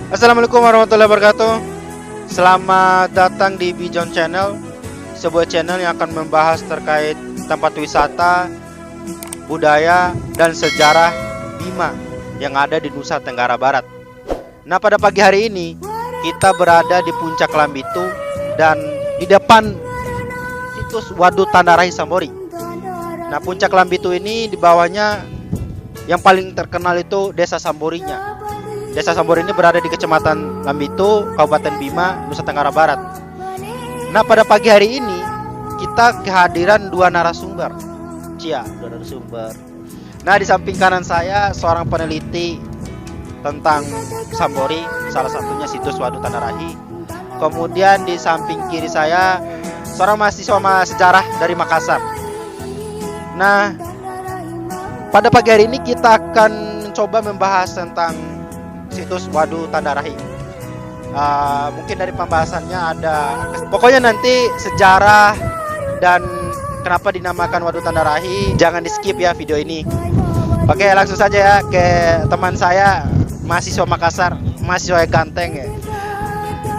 Assalamualaikum warahmatullahi wabarakatuh. Selamat datang di Bijon Channel, sebuah channel yang akan membahas terkait tempat wisata, budaya, dan sejarah Bima yang ada di Nusa Tenggara Barat. Nah, pada pagi hari ini kita berada di puncak Lambitu dan di depan situs Waduk Tandarahi Sambori. Nah, puncak Lambitu ini di bawahnya yang paling terkenal itu Desa Samborinya. Desa Sambori ini berada di Kecamatan Lambitu, Kabupaten Bima, Nusa Tenggara Barat. Nah, pada pagi hari ini kita kehadiran dua narasumber. Dua narasumber. Nah, di samping kanan saya seorang peneliti tentang Sambori, salah satunya situs Waduk Tandarahi. Kemudian di samping kiri saya seorang mahasiswa sejarah dari Makassar. Nah, pada pagi hari ini kita akan mencoba membahas tentang situs Waduk Tandarahi. Mungkin dari pembahasannya ada, pokoknya nanti sejarah dan kenapa dinamakan Waduk Tandarahi. Jangan di skip ya video ini. Oke, langsung saja ya ke teman saya, mahasiswa Makassar, mahasiswa yang ganteng ya,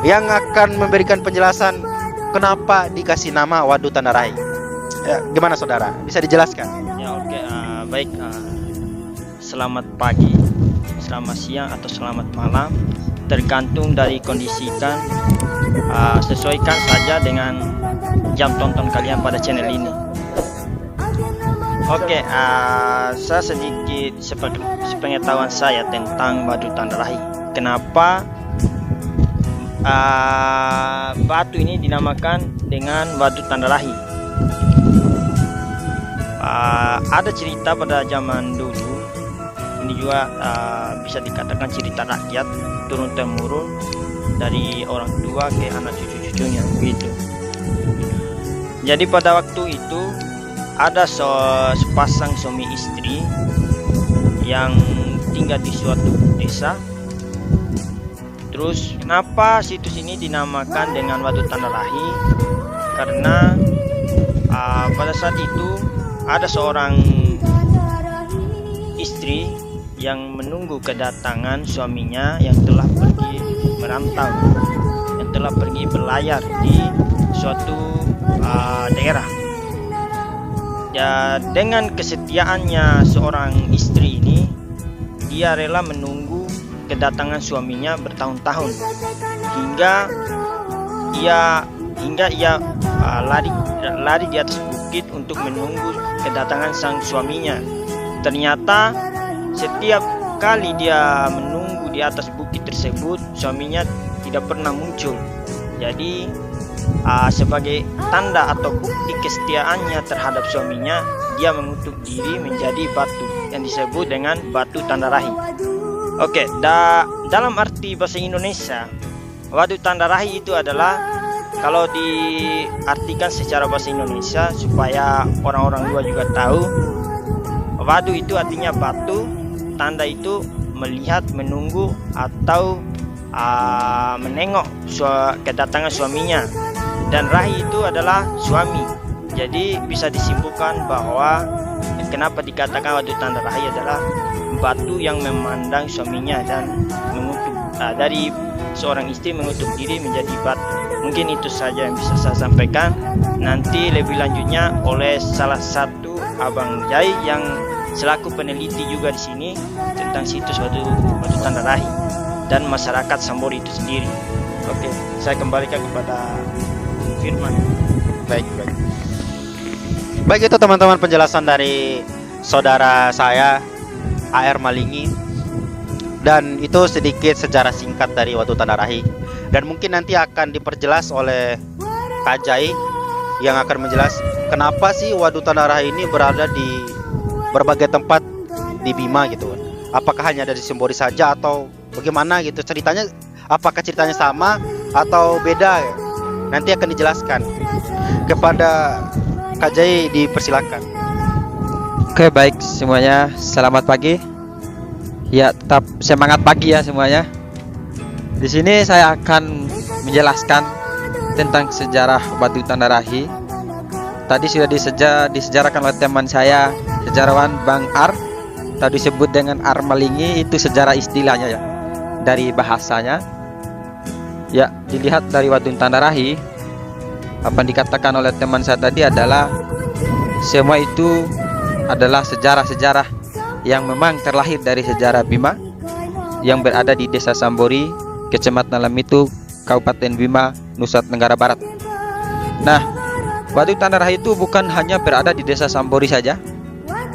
yang akan memberikan penjelasan kenapa dikasih nama Waduk Tandarahi. Ya, gimana saudara? Bisa dijelaskan? Ya, oke. Baik. Selamat pagi, selamat siang, atau selamat malam, tergantung dari kondisi kan. Sesuaikan saja dengan jam tonton kalian pada channel ini. Oke, saya sedikit sepengetahuan saya tentang Waduk Tandarahi. Kenapa batu ini dinamakan dengan Waduk Tandarahi? Ada cerita pada zaman dulu. Ini juga bisa dikatakan cerita rakyat turun temurun dari orang tua ke anak cucu-cucunya begitu. Jadi pada waktu itu ada sepasang suami istri yang tinggal di suatu desa. Terus kenapa situs ini dinamakan dengan Waduk Tandarahi? Karena pada saat itu ada seorang istri yang menunggu kedatangan suaminya yang telah pergi merantau, yang telah pergi berlayar di suatu daerah. Ya, dengan kesetiaannya seorang istri ini, dia rela menunggu kedatangan suaminya bertahun-tahun hingga ia lari di atas bukit untuk menunggu kedatangan sang suaminya. Ternyata setiap kali dia menunggu di atas bukit tersebut, suaminya tidak pernah muncul. Jadi sebagai tanda atau bukti kesetiaannya terhadap suaminya, dia mengutuk diri menjadi batu yang disebut dengan Batu Tandarahi. Oke, dalam arti bahasa Indonesia, Waduk Tandarahi itu adalah, kalau diartikan secara bahasa Indonesia supaya orang-orang luar juga tahu, Waduk itu artinya batu, tanda itu melihat, menunggu, atau menengok kedatangan suaminya, dan rahi itu adalah suami. Jadi bisa disimpulkan bahwa kenapa dikatakan Waduk Tandarahi adalah batu yang memandang suaminya dan mengutuk, dari seorang istri mengutuk diri menjadi batu. Mungkin itu saja yang bisa saya sampaikan. Nanti lebih lanjutnya oleh salah satu Abang Jai yang selaku peneliti juga di sini tentang situs Waduk Tandarahi dan masyarakat Sambori itu sendiri. Oke, saya kembalikan kepada Firman. Baik, itu teman-teman penjelasan dari saudara saya AR Malingi, dan itu sedikit sejarah singkat dari Waduk Tandarahi. Dan mungkin nanti akan diperjelas oleh Kak Jai yang akan menjelas kenapa sih Waduk Tandarahi ini berada di berbagai tempat di Bima gitu. Apakah hanya ada di Sambori saja atau bagaimana gitu ceritanya? Apakah ceritanya sama atau beda? Nanti akan dijelaskan. Kepada Kak Jai dipersilakan. Oke, baik semuanya, selamat pagi. Ya, tetap semangat pagi ya semuanya. Di sini saya akan menjelaskan tentang sejarah Waduk Tandarahi. Tadi sudah disejarahkan oleh teman saya, sejarawan Bang Ar. Tadi disebut dengan Ar Malingi, itu sejarah istilahnya ya. dari bahasanya, ya dilihat dari Waduk Tandarahi, apa yang dikatakan oleh teman saya tadi adalah semua itu adalah sejarah-sejarah yang memang terlahir dari sejarah Bima yang berada di Desa Sambori, Kecamatan Lamitu, Kabupaten Bima, Nusa Tenggara Barat. Nah, Waduk Tandarahi itu bukan hanya berada di Desa Sambori saja.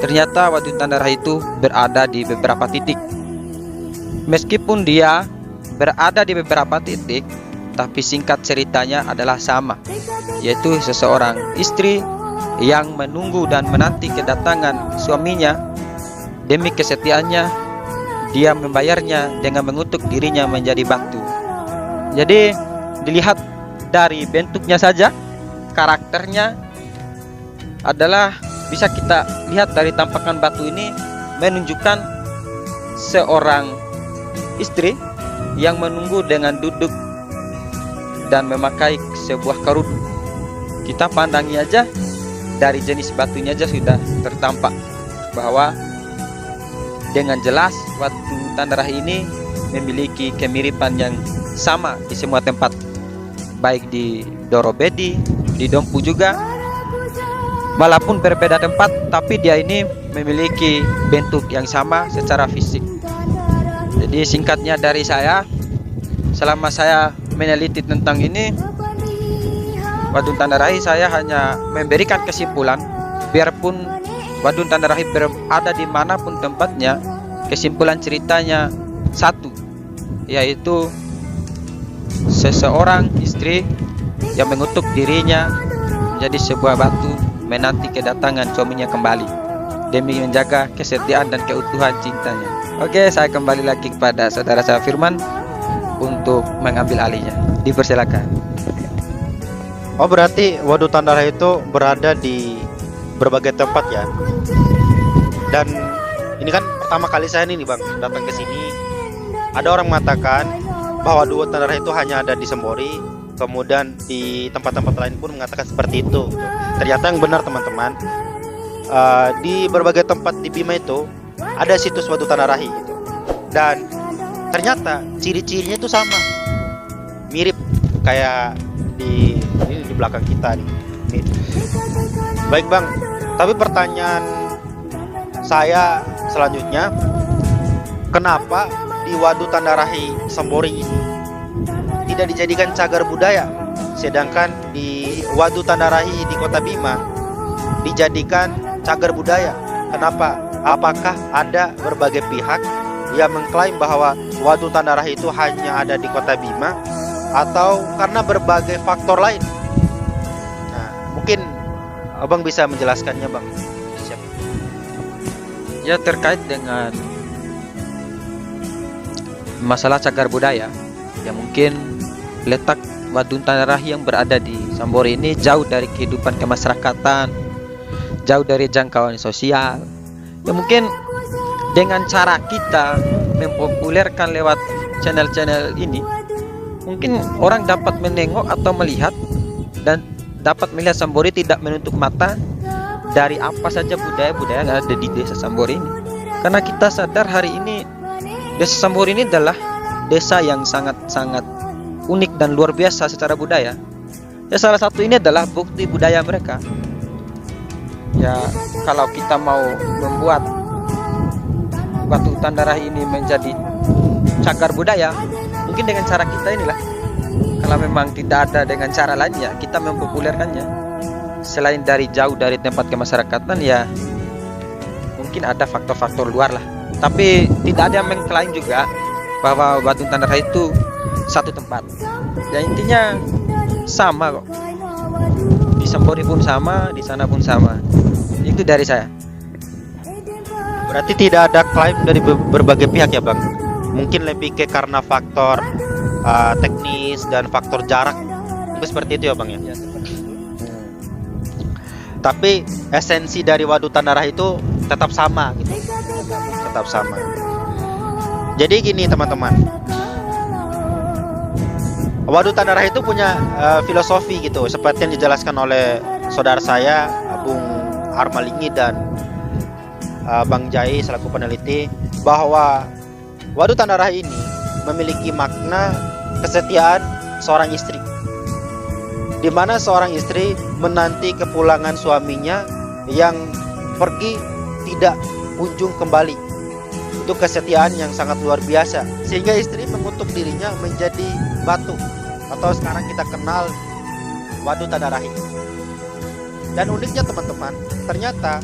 Ternyata Waduk Tandarahi itu berada di beberapa titik. Meskipun dia berada di beberapa titik, tapi singkat ceritanya adalah sama, yaitu seseorang istri yang menunggu dan menanti kedatangan suaminya. Demi kesetiaannya, dia membayarnya dengan mengutuk dirinya menjadi batu. Jadi dilihat dari bentuknya saja, karakternya adalah bisa kita lihat dari tampakan batu ini menunjukkan seorang istri yang menunggu dengan duduk dan memakai sebuah kerudu. Kita pandangi aja dari jenis batunya aja sudah tertampak bahwa dengan jelas Waduk Tandarahi ini memiliki kemiripan yang sama di semua tempat, baik di Dorobedi, di Dompu juga. Walaupun berbeda tempat, tapi dia ini memiliki bentuk yang sama secara fisik. Jadi singkatnya dari saya, selama saya meneliti tentang ini, Waduk Tandarahi, saya hanya memberikan kesimpulan. Biarpun Waduk Tandarahi berada di manapun tempatnya, kesimpulan ceritanya satu, yaitu seseorang istri yang mengutuk dirinya menjadi sebuah batu menanti kedatangan suaminya kembali demi menjaga kesetiaan dan keutuhan cintanya. Oke, saya kembali lagi kepada saudara saya Firman untuk mengambil alihnya. Dipersilakan. Oh, berarti Waduk Tandarahi itu berada di berbagai tempat ya. Dan ini kan pertama kali saya nih Bang datang ke sini. Ada orang mengatakan bahwa Waduk Tandarahi itu hanya ada di Sambori, kemudian di tempat-tempat lain pun mengatakan seperti itu. Ternyata yang benar teman-teman, di berbagai tempat di Bima itu ada situs Waduk Tandarahi gitu. Dan ternyata ciri-cirinya itu sama, mirip kayak di belakang kita nih. Baik Bang, tapi pertanyaan saya selanjutnya, kenapa di Waduk Tandarahi Sambori ini tidak dijadikan cagar budaya, sedangkan di Waduk Tandarahi di Kota Bima dijadikan cagar budaya? Kenapa? Apakah ada berbagai pihak yang mengklaim bahwa Waduk Tandarahi itu hanya ada di Kota Bima, atau karena berbagai faktor lain? Nah, mungkin Abang bisa menjelaskannya Bang. Siap. Ya, terkait dengan masalah cagar budaya, ya mungkin letak Waduk Tandarahi yang berada di Sambori ini jauh dari kehidupan kemasyarakatan, jauh dari jangkauan sosial. Ya mungkin dengan cara kita mempopulerkan lewat channel-channel ini, mungkin orang dapat menengok atau melihat dan dapat melihat Sambori tidak menutup mata dari apa saja budaya-budaya yang ada di Desa Sambori ini. Karena kita sadar hari ini Desa Sambori ini adalah desa yang sangat-sangat unik dan luar biasa secara budaya. Ya, salah satu ini adalah bukti budaya mereka. Ya, kalau kita mau membuat Waduk Tandarahi ini menjadi cagar budaya, mungkin dengan cara kita inilah. Kalau memang tidak ada dengan cara lainnya, kita mempopulerkannya. Selain dari jauh dari tempat kemasyarakatan, ya mungkin ada faktor-faktor luar lah. Tapi tidak ada yang mengklaim juga bahwa Waduk Tandarahi itu satu tempat. Ya intinya sama kok. Di Sambori pun sama, di sana pun sama. Itu dari saya. Berarti tidak ada klaim dari berbagai pihak ya Bang. Mungkin lebih ke karena faktor teknis dan faktor jarak. Mungkin seperti itu ya Bang ya. Tapi esensi dari Waduk Tandarahi itu tetap sama gitu. Tetap sama. Jadi gini teman-teman, Waduk Tandarahi itu punya filosofi gitu, seperti yang dijelaskan oleh saudara saya Bung Armalingi dan Bang Jai selaku peneliti, bahwa Waduk Tandarahi ini memiliki makna kesetiaan seorang istri, di mana seorang istri menanti kepulangan suaminya yang pergi tidak kunjung kembali. Itu kesetiaan yang sangat luar biasa, sehingga istri mengutuk dirinya menjadi batu, atau sekarang kita kenal waduk tanda rahim. Dan uniknya teman-teman, ternyata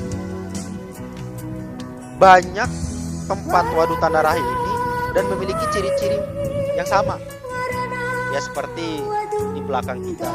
banyak tempat waduk tanda rahim ini dan memiliki ciri-ciri yang sama, ya seperti di belakang kita.